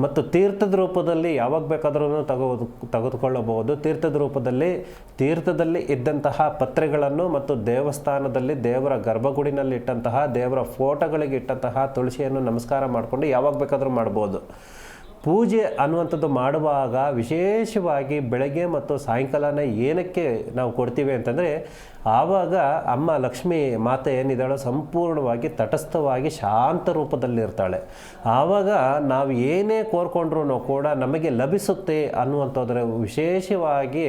ಮತ್ತು ತೀರ್ಥದ ರೂಪದಲ್ಲಿ ಯಾವಾಗ ಬೇಕಾದ್ರೂ ತೆಗೆದುಕೊಳ್ಳಬಹುದು. ತೀರ್ಥದಲ್ಲಿ ಇದ್ದಂತಹ ಪತ್ರೆಗಳನ್ನು ಮತ್ತು ದೇವಸ್ಥಾನದಲ್ಲಿ ದೇವರ ಗರ್ಭಗುಡಿನಲ್ಲಿ ಇಟ್ಟಂತಹ ದೇವರ ಫೋಟೋಗಳಿಗೆ ಇಟ್ಟಂತಹ ತುಳಸಿಯನ್ನು ನಮಸ್ಕಾರ ಮಾಡಿಕೊಂಡು ಯಾವಾಗ ಬೇಕಾದರೂ ಮಾಡ್ಬೋದು. ಪೂಜೆ ಅನ್ನುವಂಥದ್ದು ಮಾಡುವಾಗ ವಿಶೇಷವಾಗಿ ಬೆಳಗ್ಗೆ ಮತ್ತು ಸಾಯಂಕಾಲನ ಏನಕ್ಕೆ ನಾವು ಕೊಡ್ತೀವಿ ಅಂತಂದರೆ, ಆವಾಗ ಅಮ್ಮ ಲಕ್ಷ್ಮೀ ಮಾತೆ ಏನಿದ್ದಾಳೋ ಸಂಪೂರ್ಣವಾಗಿ ತಟಸ್ಥವಾಗಿ ಶಾಂತ ರೂಪದಲ್ಲಿರ್ತಾಳೆ. ಆವಾಗ ನಾವು ಏನೇ ಕೋರ್ಕೊಂಡ್ರೂ ಕೂಡ ನಮಗೆ ಲಭಿಸುತ್ತೆ ಅನ್ನುವಂಥದ್ರ ವಿಶೇಷವಾಗಿ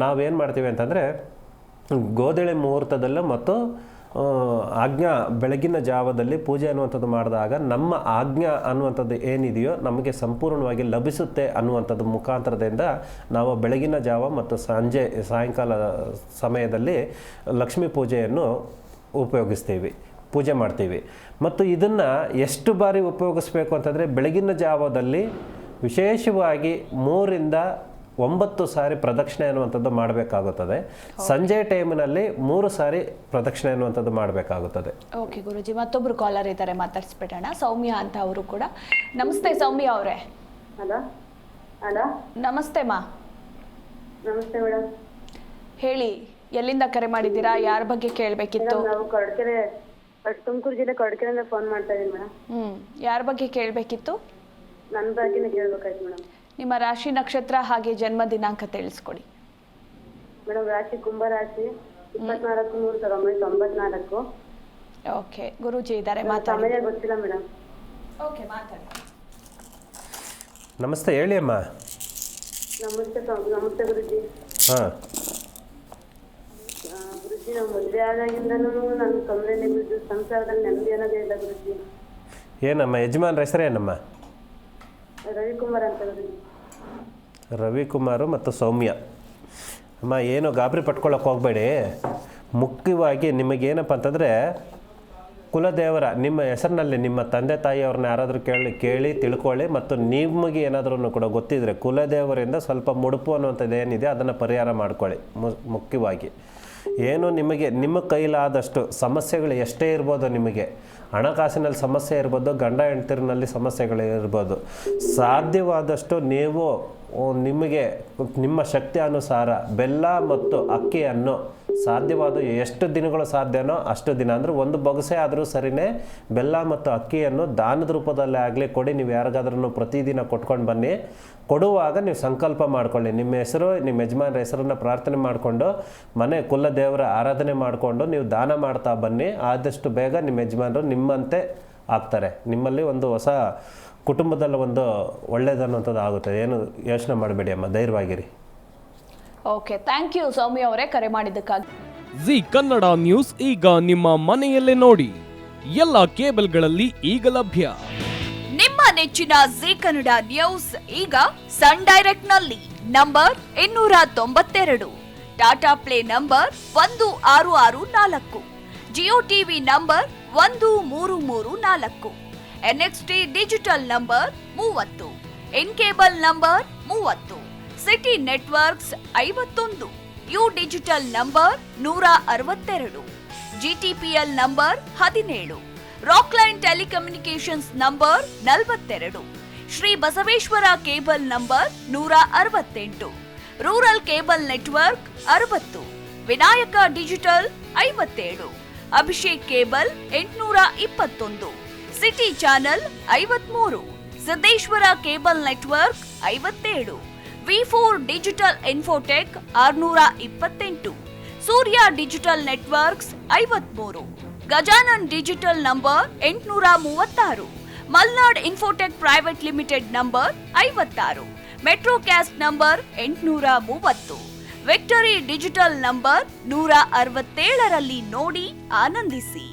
ನಾವೇನು ಮಾಡ್ತೀವಿ ಅಂತಂದರೆ, ಗೋಧಳಿ ಮುಹೂರ್ತದಲ್ಲೂ ಮತ್ತು ಆಜ್ಞಾ ಬೆಳಗಿನ ಜಾವದಲ್ಲಿ ಪೂಜೆ ಅನ್ನುವಂಥದ್ದು ಮಾಡಿದಾಗ ನಮ್ಮ ಆಜ್ಞಾ ಅನ್ನುವಂಥದ್ದು ಏನಿದೆಯೋ ನಮಗೆ ಸಂಪೂರ್ಣವಾಗಿ ಲಭಿಸುತ್ತೆ ಅನ್ನುವಂಥದ್ದು ಮುಖಾಂತರದಿಂದ ನಾವು ಬೆಳಗಿನ ಜಾವ ಮತ್ತು ಸಾಯಂಕಾಲ ಸಮಯದಲ್ಲಿ ಲಕ್ಷ್ಮೀ ಪೂಜೆಯನ್ನು ಪೂಜೆ ಮಾಡ್ತೀವಿ. ಮತ್ತು ಇದನ್ನು ಎಷ್ಟು ಬಾರಿ ಉಪಯೋಗಿಸ್ಬೇಕು ಅಂತಂದರೆ, ಬೆಳಗಿನ ಜಾವದಲ್ಲಿ ವಿಶೇಷವಾಗಿ 3 ರಿಂದ 9 ಸಾರಿ ಪ್ರದಕ್ಷಿಣೆ ಅನ್ನುವಂಥದ್ದು ಮಾಡಬೇಕಾಗುತ್ತದೆ. ಸಂಜೆ ಟೈಮಿನಲ್ಲಿ 3 ಸಾರಿ ಪ್ರದಕ್ಷಿಣೆ ಅನ್ನುವಂಥದ್ದು ಮಾಡಬೇಕಾಗುತ್ತದೆ. ಓಕೆ ಗುರುಜಿ, ಮತ್ತೊಬ್ರು ಕಾಲರ್ ಇದ್ದಾರೆ, ಮಾತಾಡಿಸ್ಬಿಡೋಣ. ಸೌಮ್ಯ ಅಂತ ಅವರು ಕೂಡ. ನಮಸ್ತೆ ಸೌಮ್ಯ ಅವರೇ. ಹಲೋ. ನಮಸ್ತೆ ಮಾ. ನಮಸ್ತೆ ಮೇಡಮ್. ಹೇಳಿ, ಎಲ್ಲಿಂದ ಕರೆ ಮಾಡಿದ್ದೀರಾ? ಯಾರ ಬಗ್ಗೆ ಕೇಳಬೇಕಿತ್ತು? ನಾವು ತುಮಕೂರು ಜಿಲ್ಲೆ ಕೊರಟಗೆರೆಯಿಂದ ಫೋನ್ ಮಾಡ್ತಾ ಇದ್ದೀನಿ ಮೇಡಮ್. ಯಾರ ಬಗ್ಗೆ ಕೇಳಬೇಕಿತ್ತು? ನನ್ನ ಬಗ್ಗೆನೇ ಕೇಳಬೇಕಾಯ್ತು ಮೇಡಮ್. ನಿಮ್ಮ ರಾಶಿ, ನಕ್ಷತ್ರ ಹಾಗೆ ಜನ್ಮ ದಿನಾಂಕ ತಿಳಿಸ್ಕೊಡಿ ಮೇಡಮ್. ರಾಶಿ ಕುಂಭ ರಾಶಿ, 24/3/1994. ಓಕೆ, ಗುರೂಜಿ ಇದ್ದಾರೆ, ಮಾತಾಡಿ. ಸಮಯ ಗೊತ್ತಿಲ್ಲ ಮೇಡಮ್. ಓಕೆ, ಮಾತಾಡಿ. ನಮಸ್ತೆ, ಹೇಳಿ ಅಮ್ಮ. ನಮಸ್ತೆ ಗುರುಜಿ. ಹಾಂ ಗುರುಜಿ, ನಾವು ಮದುವೆ ಆದಾಗಿಂದನೂ ನನ್ನ ತೊಂದರೆ ಗುರುಜಿ, ಸಂಸಾರದಲ್ಲಿ ನೆಮ್ಮದಿ ಅನ್ನೋದೇ ಇಲ್ಲ ಗುರುಜಿ. ಏನಮ್ಮ ಯಜಮಾನ್ರ ಹೆಸರೇನಮ್ಮ? ರವಿಕುಮಾರ್ ಅಂತ ಗುರುಜಿ. ರವಿಕುಮಾರು ಮತ್ತು ಸೌಮ್ಯ. ಅಮ್ಮ, ಏನು ಗಾಬರಿ ಪಟ್ಕೊಳ್ಳೋಕೆ ಹೋಗಬೇಡಿ. ಮುಖ್ಯವಾಗಿ ನಿಮಗೇನಪ್ಪ ಅಂತಂದರೆ, ಕುಲದೇವರ ನಿಮ್ಮ ಹೆಸರಿನಲ್ಲಿ ನಿಮ್ಮ ತಂದೆ ತಾಯಿಯವ್ರನ್ನ ಯಾರಾದರೂ ಕೇಳಿ ತಿಳ್ಕೊಳ್ಳಿ. ಮತ್ತು ನಿಮಗೆ ಏನಾದ್ರೂ ಕೂಡ ಗೊತ್ತಿದ್ರೆ ಕುಲದೇವರಿಂದ ಸ್ವಲ್ಪ ಮುಡುಪು ಅನ್ನುವಂಥದ್ದು ಏನಿದೆ ಅದನ್ನು ಪರಿಹಾರ ಮಾಡ್ಕೊಳ್ಳಿ. ಮುಖ್ಯವಾಗಿ ಏನು ನಿಮ್ಮ ಕೈಲಾದಷ್ಟು ಸಮಸ್ಯೆಗಳು ಎಷ್ಟೇ ಇರ್ಬೋದು, ನಿಮಗೆ ಹಣಕಾಸಿನಲ್ಲಿ ಸಮಸ್ಯೆ ಇರ್ಬೋದು, ಗಂಡ ಹೆಂಡತಿರಲ್ಲಿ ಸಮಸ್ಯೆಗಳು ಇರ್ಬೋದು, ಸಾಧ್ಯವಾದಷ್ಟು ನೀವು ನಿಮಗೆ ನಿಮ್ಮ ಶಕ್ತಿ ಅನುಸಾರ ಬೆಲ್ಲ ಮತ್ತು ಅಕ್ಕಿಯನ್ನು ಸಾಧ್ಯವಾದ ಎಷ್ಟು ದಿನಗಳು ಸಾಧ್ಯನೋ ಅಷ್ಟು ದಿನ, ಅಂದರೆ 1 ಬೊಗಸೆ ಆದರೂ ಸರಿಯೇ ಬೆಲ್ಲ ಮತ್ತು ಅಕ್ಕಿಯನ್ನು ದಾನದ ರೂಪದಲ್ಲೇ ಆಗಲಿ ಕೊಡಿ. ನೀವು ಯಾರಿಗಾದ್ರೂ ಪ್ರತಿದಿನ ಕೊಟ್ಕೊಂಡು ಬನ್ನಿ. ಕೊಡುವಾಗ ನೀವು ಸಂಕಲ್ಪ ಮಾಡ್ಕೊಳ್ಳಿ, ನಿಮ್ಮ ಹೆಸರು, ನಿಮ್ಮ ಯಜಮಾನ್ರ ಹೆಸರನ್ನು ಪ್ರಾರ್ಥನೆ ಮಾಡಿಕೊಂಡು ಮನೆ ಕುಲ ದೇವರ ಆರಾಧನೆ ಮಾಡಿಕೊಂಡು ನೀವು ದಾನ ಮಾಡ್ತಾ ಬನ್ನಿ. ಆದಷ್ಟು ಬೇಗ ನಿಮ್ಮ ಯಜಮಾನರು ನಿಮ್ಮಂತೆ ಆಗ್ತಾರೆ. ನಿಮ್ಮಲ್ಲಿ ಒಂದು ಹೊಸ ಕುಟುಂಬದಲ್ಲಿ ಒಂದು ಒಳ್ಳೆಯದನ್ನುವಂಥದ್ದು ಆಗುತ್ತೆ. ಏನು ಯೋಚನೆ ಮಾಡಬೇಡಿ ಅಮ್ಮ, ಧೈರ್ಯವಾಗಿರಿ. ಓಕೆ, ಥ್ಯಾಂಕ್ ಯು ಸೌಮ್ಯ ಅವರೇ, ಕರೆ ಮಾಡಿದ್ದಕ್ಕಾಗಿ. ಜಿ ಕನ್ನಡ ನ್ಯೂಸ್ ಈಗ ನಿಮ್ಮ ಮನೆಯಲ್ಲೇ ನೋಡಿ. ಎಲ್ಲ ಕೇಬಲ್ಗಳಲ್ಲಿ ಈಗ ಲಭ್ಯ. ನಿಮ್ಮ ನೆಚ್ಚಿನ ಜಿ ಕನ್ನಡ ನ್ಯೂಸ್ ಈಗ ಸನ್ ಡೈರೆಕ್ಟ್ ನಲ್ಲಿ number 292, Tata play number 1664, Jio TV number 1334, NXT digital number 30, in cable number 30, city networks 51, U digital number 162, GTPL number 17, Rockline telecommunications number 42, Shri Basaveshwara cable number 168, rural cable network 60, Vinayaka digital 57, Abhishek cable 821, city channel 53, Siddeshwara cable network 57, V4 digital Infotech 628, Surya digital networks 53, Gajanan digital number 836, Malnad infotech private limited number 56, Metrocast number 830, victory digital number 167ರಲ್ಲಿ ನೋಡಿ ಆನಂದಿಸಿ.